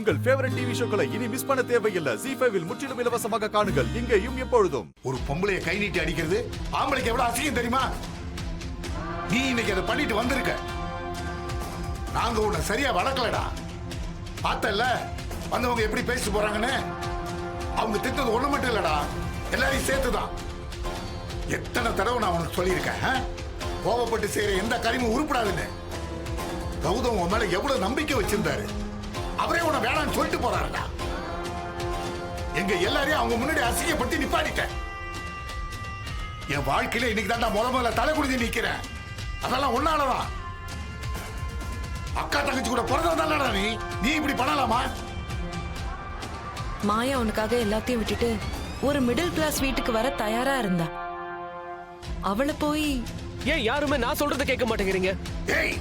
உங்கள் favourite TV ஷோக்களை இனி miss பண்ண தேவையில்லை. ZEE5 இல் முற்றிலும் இலவசமாக காணுங்கள். இங்கேயும் எப்பொழுதும். ஒரு பொம்பளைய கை நீட்டி அடிக்கிறது ஆம்பளைக்கு எவ்வளவு அசிங்கம் தெரியுமா? நீ இன்னைக்கு அதை பண்ணிட்டு வந்திருக்க. நாங்க உன்னை சரியா வளர்க்கலடா. பார்த்தல வந்தவங்க எப்படி பேசிட்டு போறாங்கன்னு. அவங்க திட்டது ஒண்ணு மட்டும் இல்லடா, எல்லாரையும் சேர்த்துதான். எத்தனை தடவை நான் உனக்கு சொல்லியிருக்கேன், கோவப்பட்டு செய்யற எந்த காரியமும் உருப்படாதுன்னு. கௌதம் உன் மேல எவ்வளவு நம்பிக்கை வச்சிருந்தாரு, அவரே உன்னை வேணான்னு சொல்லிட்டு போறாருடா. எங்க எல்லாரையும் அவங்க முன்னாடி அசிங்கப்படுத்தி நிப்பாட்டிட்டேன். என் வாழ்க்கையில இன்னைக்கு தான் முதல்ல தலை குடிஞ்சு நிக்கிறேன். அதெல்லாம் ஒன்னாலதான். அக்கா தங்கச்சி கூட பிறந்ததானடா நீ இப்படி பண்ணலாமா? மாயா உனக்காக எல்லாத்தையும் விட்டுட்டு ஒரு மிடில் கிளாஸ் வீட்டுக்கு வர தயாரா இருந்தா. அவளை போய் ஏன் யாருமே நான் சொல்றதை கேட்க மாட்டேங்கிறீங்க? ஏய்,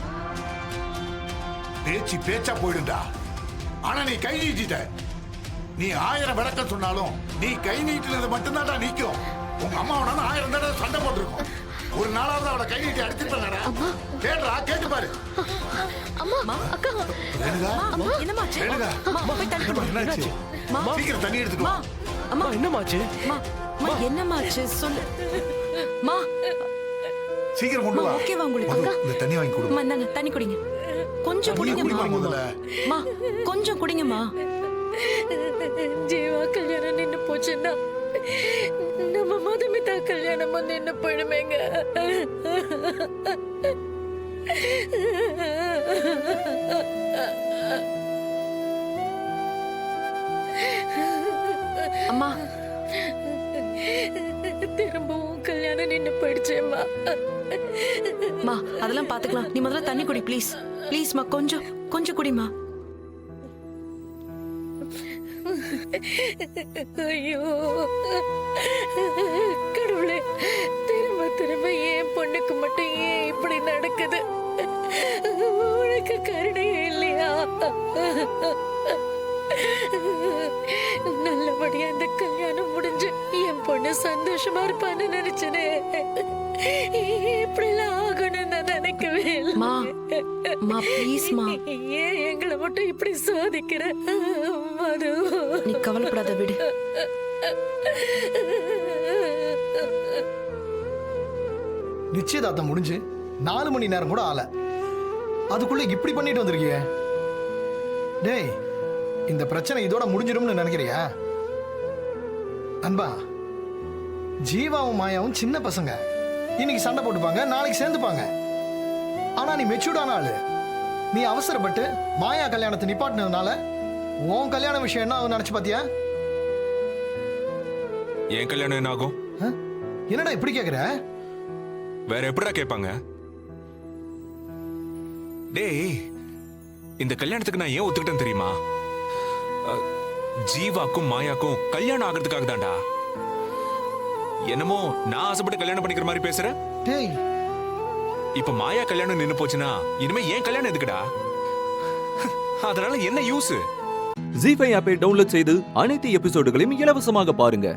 பேச்சு பேச்சா போயிடுண்டா. ஆனா நீ கை நீட்டிட்ட. நீ 1000 விளக்கம் சொன்னாலும் நீ கை நீட்டினது மட்டும்தான்டா நிக்கும். உங்க அம்மாவோட 1000 தடவை சண்டை போட்டிருக்கோம். ஒரு நாளாவது அவட கை நீட்டி அடிச்சிருப்பாங்கடா. கேடுறா, கேட்டு பாரு. அம்மா, அக்கா, ரேணுகா, என்னமாச்சு? ரேணுகா, போய் தண்ணி குடி. என்னாச்சு? சீக்கிரம் தண்ணி எடுத்துக்கோ. அம்மா என்னமாச்சு? என்னமாச்சு சொல்லு. மா, சீக்கிரம் கொண்டு வா. ஓகேவா உங்களுக்கு? இந்த தண்ணி வாங்கி கொடு. அம்மா, இந்தாங்க தண்ணி குடிங்க. கொஞ்சம் குடிங்கம்மா. மா, கொஞ்சம் குடிங்கம்மா. ஜீவா கல்யாணம் நின்னு போச்சுன்னா நம்ம மதுமிதா கல்யாணம் நின்னு போயிடுமேங்க. அம்மா, திரும்பவும் கல்யாணம் நின்னு போயிடுச்சேம்மா. மா, அதெல்லாம் பாத்துக்கலாம். நீ முதல்ல தண்ணி குடி ப்ளீஸ். ப்ளீஸ்மா, கொஞ்சம் கொஞ்சம் குடிமா. ஐயோ கடவுளே, திரும்ப திரும்ப ஏன் பொண்ணுக்கு மட்டும் ஏன் இப்படி நடக்குது? உனக்கு கருணையே இல்லையா? நல்லபடியா இந்த கல்யாணம் முடிஞ்சு என் பொண்ணு சந்தோஷமா இருப்பான்னு நினைச்சனே. இப்படிலாம் ஆகணும்னு நான் நினைக்கவே இல்லை. மா, ப்ளீஸ்மா. ஏன் எங்களை மட்டும் இப்படி சோதிக்கிற மது? நீ கவலைப்படாத, விடு. நிச்சயதார்த்தம் முடிஞ்சு 4 மணி நேரம் கூட ஆல, அதுக்குள்ள இப்படி பண்ணிட்டு வந்திருக்கிய. டேய், இந்த பிரச்சனை இதோட முடிஞ்சிடும்னு நினைக்கிறியா? அன்பா, ஜீவாவும் மாயாவும் சின்ன பசங்க. இன்னைக்கு சண்டை போட்டுப்பாங்க, நாளைக்கு சேர்ந்துப்பாங்க. ஆனா நீ மெச்சூர்டான ஆளு. நீ அவசரப்பட்டு மாயா கல்யாணத்தை நிப்பாட்டினதுனால உன் கல்யாண விஷயம் என்ன ஆகும் நினைச்சு பாத்தியா? என் கல்யாணம் என்ன ஆகும்? என்னடா இப்படி கேக்குற? வேற எப்படிடா கேட்பாங்க? டேய், இந்த கல்யாணத்துக்கு நான் ஏன் ஒத்துக்கிட்டேன் தெரியுமா? ஜீவாக்கும் மாயாக்கும் கல்யாணம் ஆகிறதுக்காக தான்டா. என்னமோ நான் ஆசைப்பட்டு கல்யாணம் பண்ணிக்கிற மாதிரி பேசுற. டேய், இப்ப மாயா கல்யாணம் நின்னு போச்சுன்னா இனிமே ஏன் கல்யாணம் எதுக்குடா? அதனால என்ன யூஸ்? ZEE5 ஆப்பை டவுன்லோட் செய்து அனைத்து எபிசோடுகளையும் இலவசமாக பாருங்க.